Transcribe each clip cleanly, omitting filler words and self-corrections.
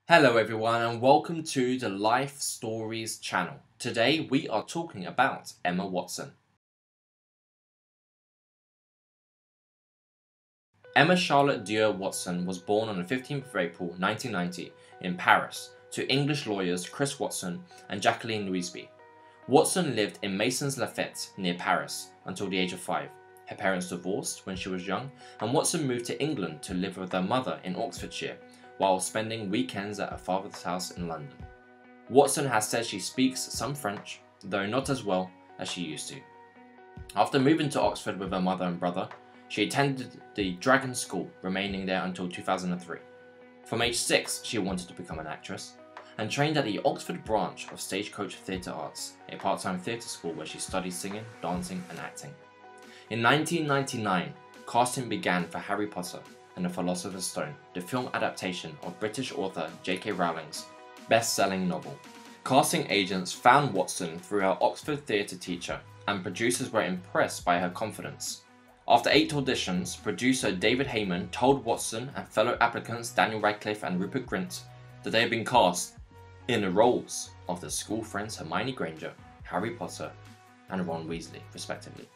Hello everyone and welcome to the Life Stories channel. Today we are talking about Emma Watson. Emma Charlotte Dewar Watson was born on the 15th of April 1990 in Paris to English lawyers Chris Watson and Jacqueline Louisby. Watson lived in Maisons-Laffitte near Paris until the age of 5. Her parents divorced when she was young and Watson moved to England to live with her mother in Oxfordshire, while spending weekends at her father's house in London. Watson has said she speaks some French, though not as well as she used to. After moving to Oxford with her mother and brother, she attended the Dragon School, remaining there until 2003. From age 6, she wanted to become an actress, and trained at the Oxford branch of Stagecoach Theatre Arts, a part-time theatre school where she studied singing, dancing and acting. In 1999, casting began for Harry Potter and the Philosopher's Stone, the film adaptation of British author J.K. Rowling's best-selling novel. Casting agents found Watson through her Oxford theatre teacher, and producers were impressed by her confidence. After 8 auditions, producer David Heyman told Watson and fellow applicants Daniel Radcliffe and Rupert Grint that they had been cast in the roles of the school friends Hermione Granger, Harry Potter, and Ron Weasley, respectively.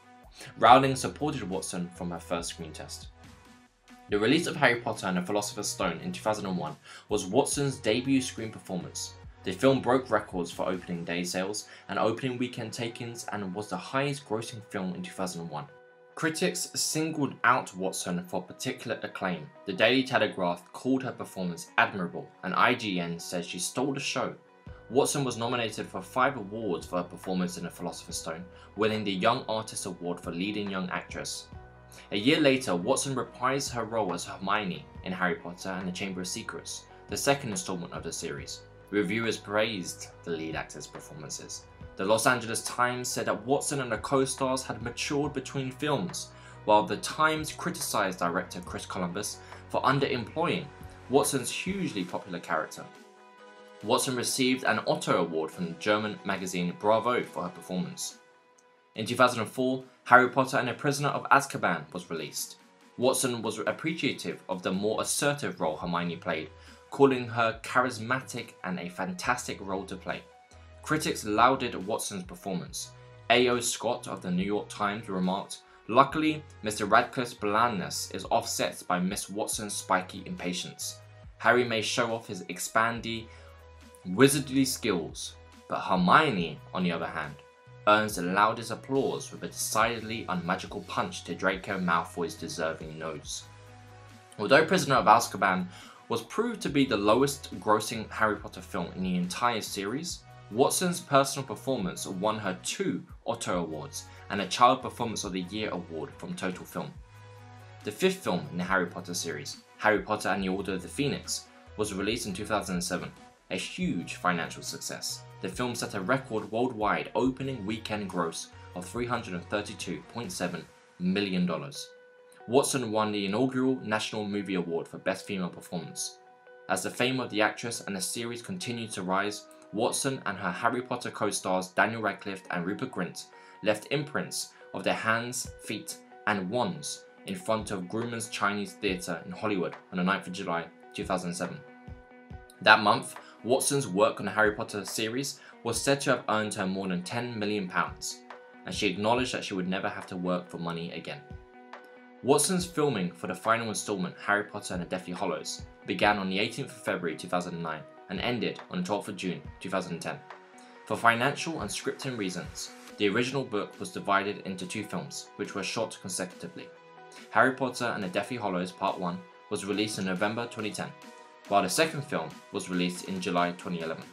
Rowling supported Watson from her first screen test. The release of Harry Potter and the Philosopher's Stone in 2001 was Watson's debut screen performance. The film broke records for opening day sales and opening weekend take-ins and was the highest grossing film in 2001. Critics singled out Watson for particular acclaim. The Daily Telegraph called her performance admirable, and IGN said she stole the show. Watson was nominated for 5 awards for her performance in The Philosopher's Stone, winning the Young Artist Award for Leading Young Actress. A year later, Watson reprised her role as Hermione in Harry Potter and the Chamber of Secrets, the second installment of the series. Reviewers praised the lead actor's performances. The Los Angeles Times said that Watson and the co-stars had matured between films, while the Times criticized director Chris Columbus for underemploying Watson's hugely popular character. Watson received an Otto Award from the German magazine Bravo for her performance. In 2004, Harry Potter and the Prisoner of Azkaban was released. Watson was appreciative of the more assertive role Hermione played, calling her charismatic and a fantastic role to play. Critics lauded Watson's performance. A.O. Scott of the New York Times remarked, "Luckily, Mr. Radcliffe's blandness is offset by Miss Watson's spiky impatience. Harry may show off his expandy, wizardly skills, but Hermione, on the other hand, earns the loudest applause with a decidedly unmagical punch to Draco Malfoy's deserving nose." Although Prisoner of Azkaban was proved to be the lowest grossing Harry Potter film in the entire series, Watson's personal performance won her 2 Otto Awards and a Child Performance of the Year award from Total Film. The 5th film in the Harry Potter series, Harry Potter and the Order of the Phoenix, was released in 2007, a huge financial success. The film set a record worldwide opening weekend gross of $332.7 million. Watson won the inaugural National Movie Award for Best Female Performance. As the fame of the actress and the series continued to rise, Watson and her Harry Potter co-stars Daniel Radcliffe and Rupert Grint left imprints of their hands, feet, and wands in front of Grauman's Chinese Theatre in Hollywood on the 9th of July 2007. That month, Watson's work on the Harry Potter series was said to have earned her more than £10 million, and she acknowledged that she would never have to work for money again. Watson's filming for the final installment, Harry Potter and the Deathly Hallows, began on the 18th of February 2009 and ended on the 12th of June 2010. For financial and scripting reasons, the original book was divided into 2 films, which were shot consecutively. Harry Potter and the Deathly Hallows Part 1 was released in November 2010, while the second film was released in July 2011.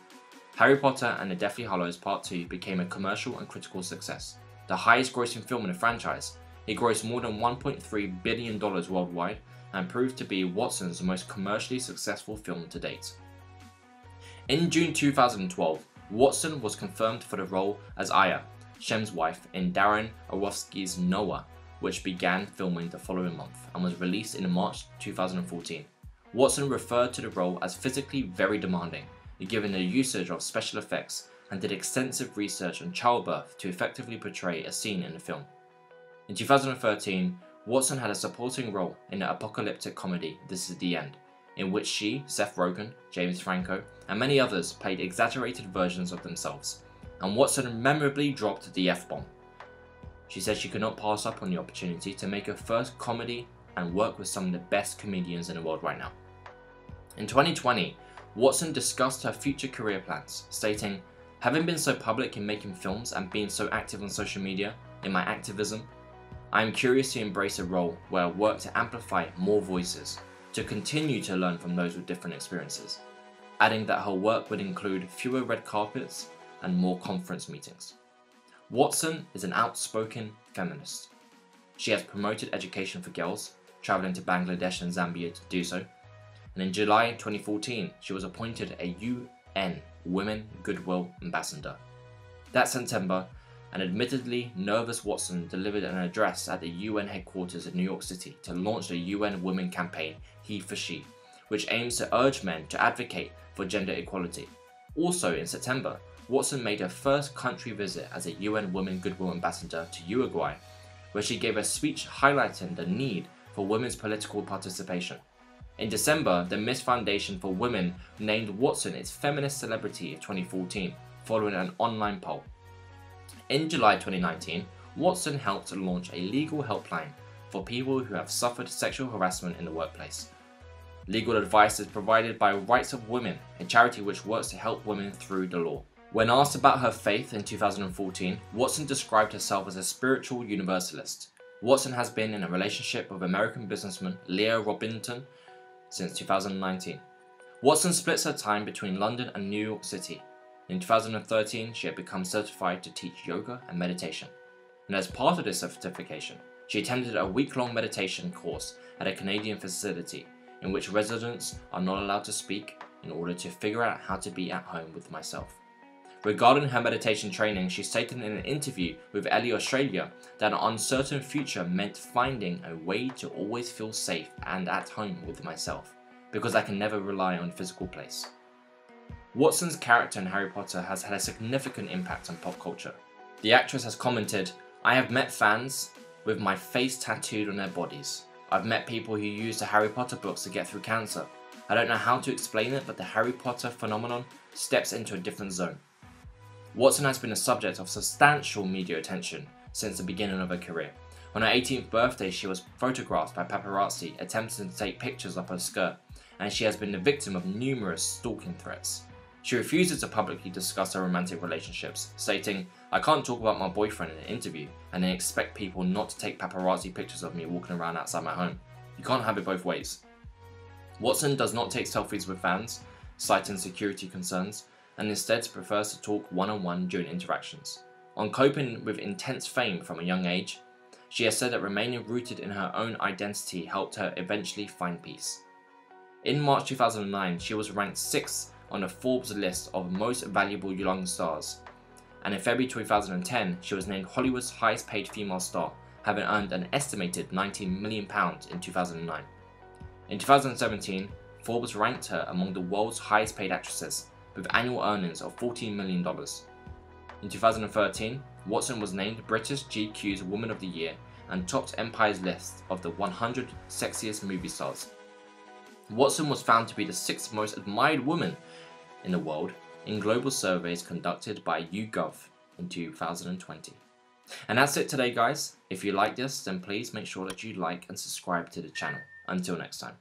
Harry Potter and the Deathly Hallows Part 2 became a commercial and critical success, the highest grossing film in the franchise. It grossed more than $1.3 billion worldwide and proved to be Watson's most commercially successful film to date. In June 2012, Watson was confirmed for the role as Aya, Shem's wife, in Darren Aronofsky's Noah, which began filming the following month and was released in March 2014. Watson referred to the role as physically very demanding, given the usage of special effects, and did extensive research on childbirth to effectively portray a scene in the film. In 2013, Watson had a supporting role in the apocalyptic comedy This Is the End, in which she, Seth Rogen, James Franco, and many others played exaggerated versions of themselves, and Watson memorably dropped the F-bomb. She said she could not pass up on the opportunity to make her first comedy and work with some of the best comedians in the world right now. In 2020, Watson discussed her future career plans, stating, "Having been so public in making films and being so active on social media in my activism, I am curious to embrace a role where I work to amplify more voices, to continue to learn from those with different experiences," adding that her work would include fewer red carpets and more conference meetings. Watson is an outspoken feminist. She has promoted education for girls, traveling to Bangladesh and Zambia to do so, and in July 2014 she was appointed a UN Women Goodwill Ambassador. That September, an admittedly nervous Watson delivered an address at the UN headquarters in New York City to launch the UN Women campaign He for She, which aims to urge men to advocate for gender equality. Also in September, Watson made her first country visit as a UN Women Goodwill Ambassador to Uruguay, where she gave a speech highlighting the need for women's political participation. In December, the Miss Foundation for Women named Watson its Feminist Celebrity of 2014, following an online poll. In July 2019, Watson helped to launch a legal helpline for people who have suffered sexual harassment in the workplace. Legal advice is provided by Rights of Women, a charity which works to help women through the law. When asked about her faith in 2014, Watson described herself as a spiritual universalist. Watson has been in a relationship with American businessman Leo Robinson since 2019. Watson splits her time between London and New York City. In 2013, she had become certified to teach yoga and meditation. And as part of this certification, she attended a week-long meditation course at a Canadian facility in which residents are not allowed to speak in order to figure out how to be at home with myself. Regarding her meditation training, she stated in an interview with Ellie Australia that an uncertain future meant finding a way to always feel safe and at home with myself, because I can never rely on a physical place. Watson's character in Harry Potter has had a significant impact on pop culture. The actress has commented, "I have met fans with my face tattooed on their bodies. I've met people who use the Harry Potter books to get through cancer. I don't know how to explain it, but the Harry Potter phenomenon steps into a different zone." Watson has been a subject of substantial media attention since the beginning of her career. On her 18th birthday, she was photographed by paparazzi attempting to take pictures of her skirt, and she has been the victim of numerous stalking threats. She refuses to publicly discuss her romantic relationships, stating, "I can't talk about my boyfriend in an interview and then expect people not to take paparazzi pictures of me walking around outside my home. You can't have it both ways." Watson does not take selfies with fans, citing security concerns, and instead prefers to talk one-on-one during interactions. On coping with intense fame from a young age, she has said that remaining rooted in her own identity helped her eventually find peace. In March 2009, she was ranked 6th on the Forbes list of most valuable young stars, and in February 2010, she was named Hollywood's highest paid female star, having earned an estimated £19 million in 2009. In 2017, Forbes ranked her among the world's highest paid actresses, with annual earnings of $14 million. In 2013, Watson was named British GQ's Woman of the Year and topped Empire's list of the 100 sexiest movie stars. Watson was found to be the 6th most admired woman in the world in global surveys conducted by YouGov in 2020. And that's it today, guys. If you like this, then please make sure that you like and subscribe to the channel. Until next time.